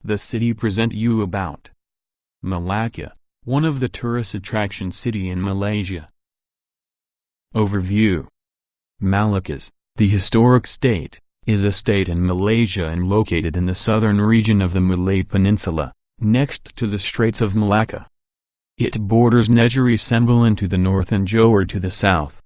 the city present you about Malacca, one of the tourist attraction city in Malaysia. Overview. Malacca's, the historic state, is a state in Malaysia and located in the southern region of the Malay Peninsula, next to the Straits of Malacca. It borders Negeri Sembilan to the north and Johor to the south.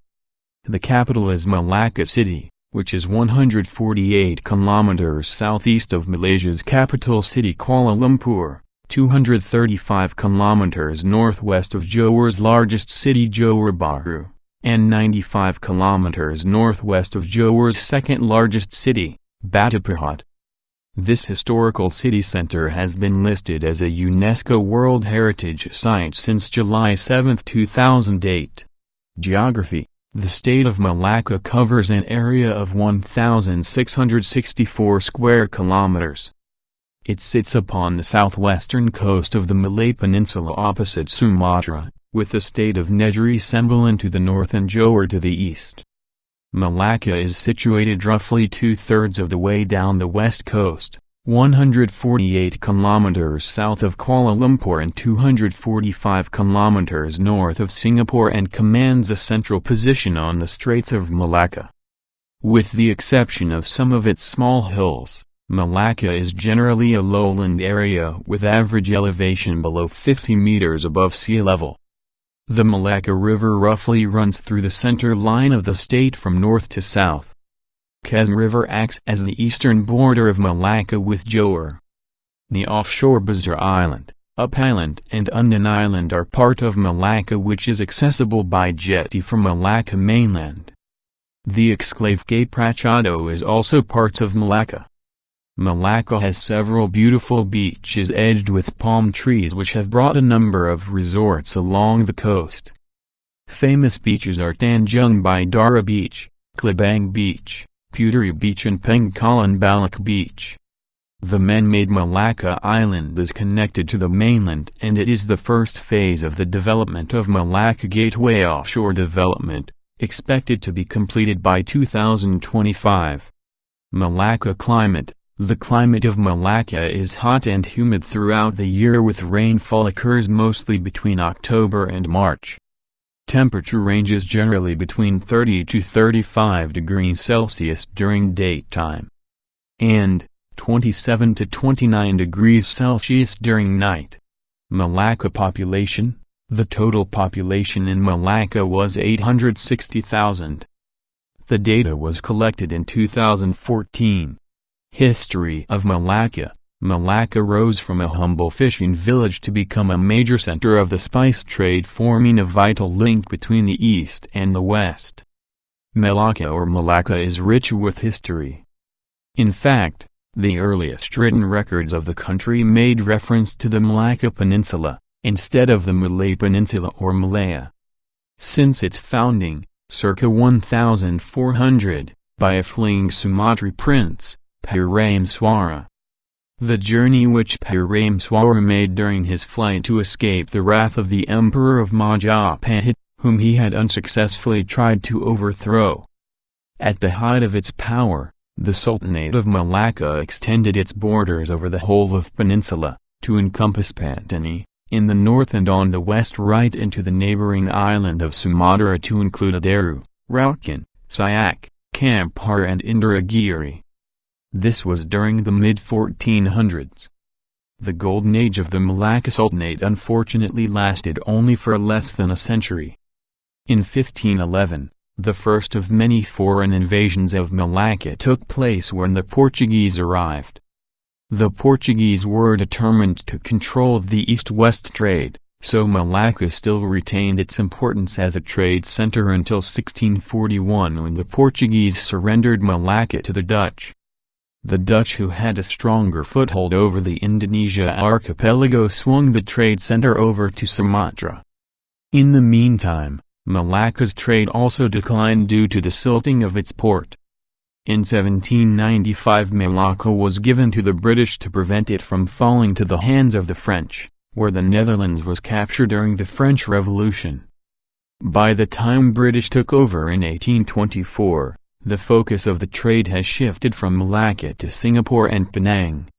The capital is Malacca City, which is 148 kilometers southeast of Malaysia's capital city Kuala Lumpur, 235 kilometers northwest of Johor's largest city Johor Bahru, and 95 kilometers northwest of Johor's second largest city, Batu Pahat. This historical city center has been listed as a UNESCO World Heritage Site since July 7, 2008. Geography. The state of Malacca covers an area of 1,664 square kilometers. It sits upon the southwestern coast of the Malay Peninsula opposite Sumatra, with the state of Negeri Sembilan to the north and Johor to the east. Malacca is situated roughly two-thirds of the way down the west coast, 148 kilometers south of Kuala Lumpur and 245 kilometers north of Singapore, and commands a central position on the Straits of Malacca. With the exception of some of its small hills, Malacca is generally a lowland area with average elevation below 50 meters above sea level. The Malacca River roughly runs through the center line of the state from north to south. Kes River acts as the eastern border of Malacca with Johor. The offshore Bazar Island, Up Island and Undan Island are part of Malacca, which is accessible by jetty from Malacca mainland. The exclave Cape Prachado is also part of Malacca. Malacca has several beautiful beaches edged with palm trees which have brought a number of resorts along the coast. Famous beaches are Tanjung Bidara Beach, Klabang Beach, Puteri Beach and Pengkalan Balak Beach. The man-made Malacca Island is connected to the mainland, and it is the first phase of the development of Malacca Gateway offshore development, expected to be completed by 2025. Malacca climate. The climate of Malacca is hot and humid throughout the year, with rainfall occurs mostly between October and March. Temperature ranges generally between 30 to 35 degrees Celsius during daytime, and 27 to 29 degrees Celsius during night. Malacca population. The total population in Malacca was 860,000. The data was collected in 2014. History of Malacca. Malacca rose from a humble fishing village to become a major center of the spice trade, forming a vital link between the east and the west. Malacca or Malacca is rich with history. In fact, the earliest written records of the country made reference to the Malacca Peninsula, instead of the Malay Peninsula or Malaya. Since its founding, circa 1400, by a fleeing Sumatri prince, Parameswara. The journey which Parameswara made during his flight to escape the wrath of the Emperor of Majapahit, whom he had unsuccessfully tried to overthrow. At the height of its power, the Sultanate of Malacca extended its borders over the whole of peninsula, to encompass Patani, in the north, and on the west right into the neighboring island of Sumatra to include Adaru, Raukan, Siak, Kampar and Indragiri. This was during the mid-1400s. The golden age of the Malacca Sultanate unfortunately lasted only for less than a century. In 1511, the first of many foreign invasions of Malacca took place when the Portuguese arrived. The Portuguese were determined to control the east-west trade, so Malacca still retained its importance as a trade center until 1641, when the Portuguese surrendered Malacca to the Dutch. The Dutch, who had a stronger foothold over the Indonesia archipelago, swung the trade center over to Sumatra. In the meantime, Malacca's trade also declined due to the silting of its port. In 1795, Malacca was given to the British to prevent it from falling to the hands of the French, where the Netherlands was captured during the French Revolution. By the time British took over in 1824, the focus of the trade has shifted from Malacca to Singapore and Penang.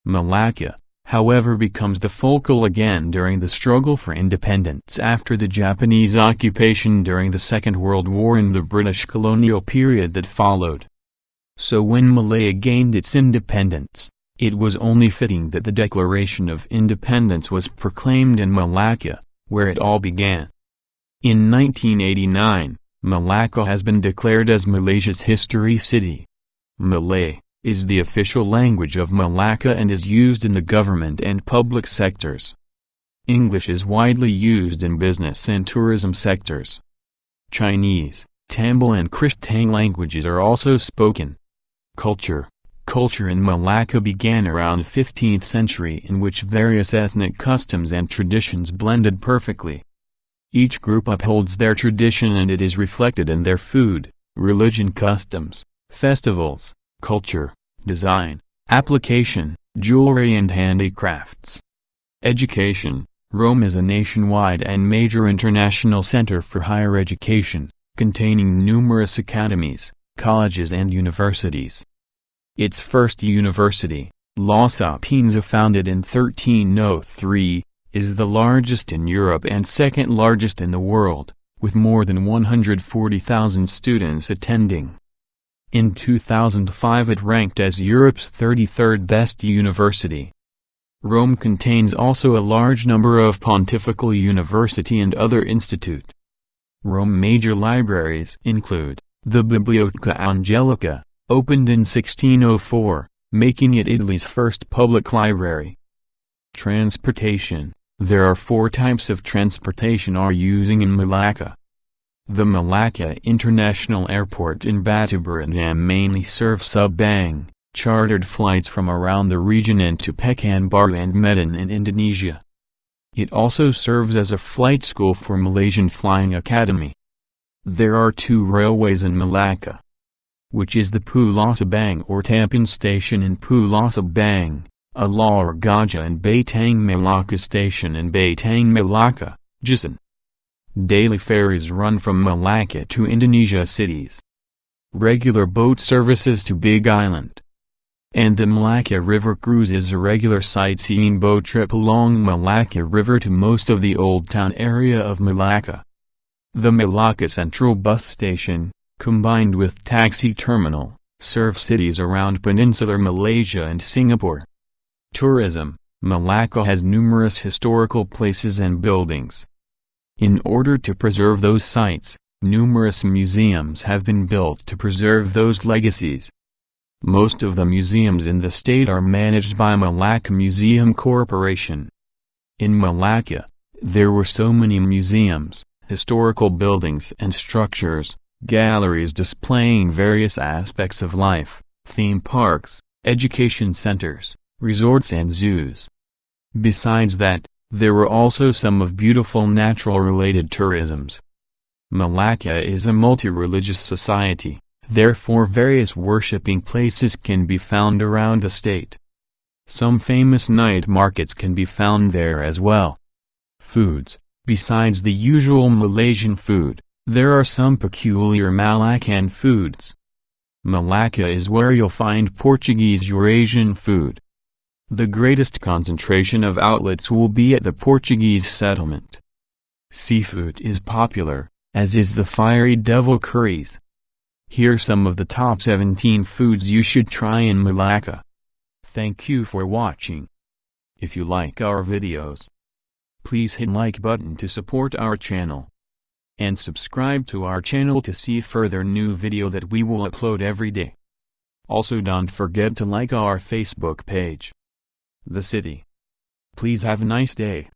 Malacca, however, becomes the focal again during the struggle for independence after the Japanese occupation during the Second World War and the British colonial period that followed. So when Malaya gained its independence, it was only fitting that the Declaration of Independence was proclaimed in Malacca, where it all began. In 1989, Malacca has been declared as Malaysia's History City. Malay is the official language of Malacca and is used in the government and public sectors. English is widely used in business and tourism sectors. Chinese, Tamil and Christian languages are also spoken. Culture in Malacca began around 15th century, in which various ethnic customs and traditions blended perfectly. Each group upholds their tradition and it is reflected in their food, religion, customs, festivals, culture, design, application, jewelry and handicrafts. Education. Rome is a nationwide and major international center for higher education, containing numerous academies, colleges and universities. Its first university, La Sapienza, founded in 1303, is the largest in Europe and second largest in the world, with more than 140,000 students attending. In 2005 it ranked as Europe's 33rd best university. Rome contains also a large number of pontifical university and other institute. Rome major libraries include the Biblioteca Angelica, opened in 1604, making it Italy's first public library. Transportation. There are 4 types of transportation are using in Malacca. The Malacca International Airport in Batubara mainly serves Subang, chartered flights from around the region and to Pekanbaru and Medan in Indonesia. It also serves as a flight school for Malaysian Flying Academy. There are 2 railways in Malacca, which is the Pulau Sabang or Tampin Station in Pulau Sabang, Alar Gajah and Batang Malacca Station in Batang Malacca, Jisan. Daily ferries run from Malacca to Indonesia cities. Regular boat services to Big Island. And the Malacca River Cruise is a regular sightseeing boat trip along Malacca River to most of the Old Town area of Malacca. The Malacca Central Bus Station, combined with taxi terminal, serve cities around Peninsular Malaysia and Singapore. Tourism. Malacca has numerous historical places and buildings. In order to preserve those sites, numerous museums have been built to preserve those legacies. Most of the museums in the state are managed by Malacca Museum Corporation. In Malacca, there were so many museums, historical buildings and structures, galleries displaying various aspects of life, theme parks, education centers, resorts and zoos. Besides that, there were also some of beautiful natural-related tourisms. Malacca is a multi-religious society, therefore various worshipping places can be found around the state. Some famous night markets can be found there as well. Foods. Besides the usual Malaysian food, there are some peculiar Malaccan foods. Malacca is where you'll find Portuguese Eurasian food. The greatest concentration of outlets will be at the Portuguese settlement. Seafood is popular, as is the fiery devil curries. Here are some of the top 17 foods you should try in Malacca. Thank you for watching. If you like our videos, please hit like button to support our channel. And subscribe to our channel to see further new video that we will upload every day. Also don't forget to like our Facebook page. The City. Please have a nice day.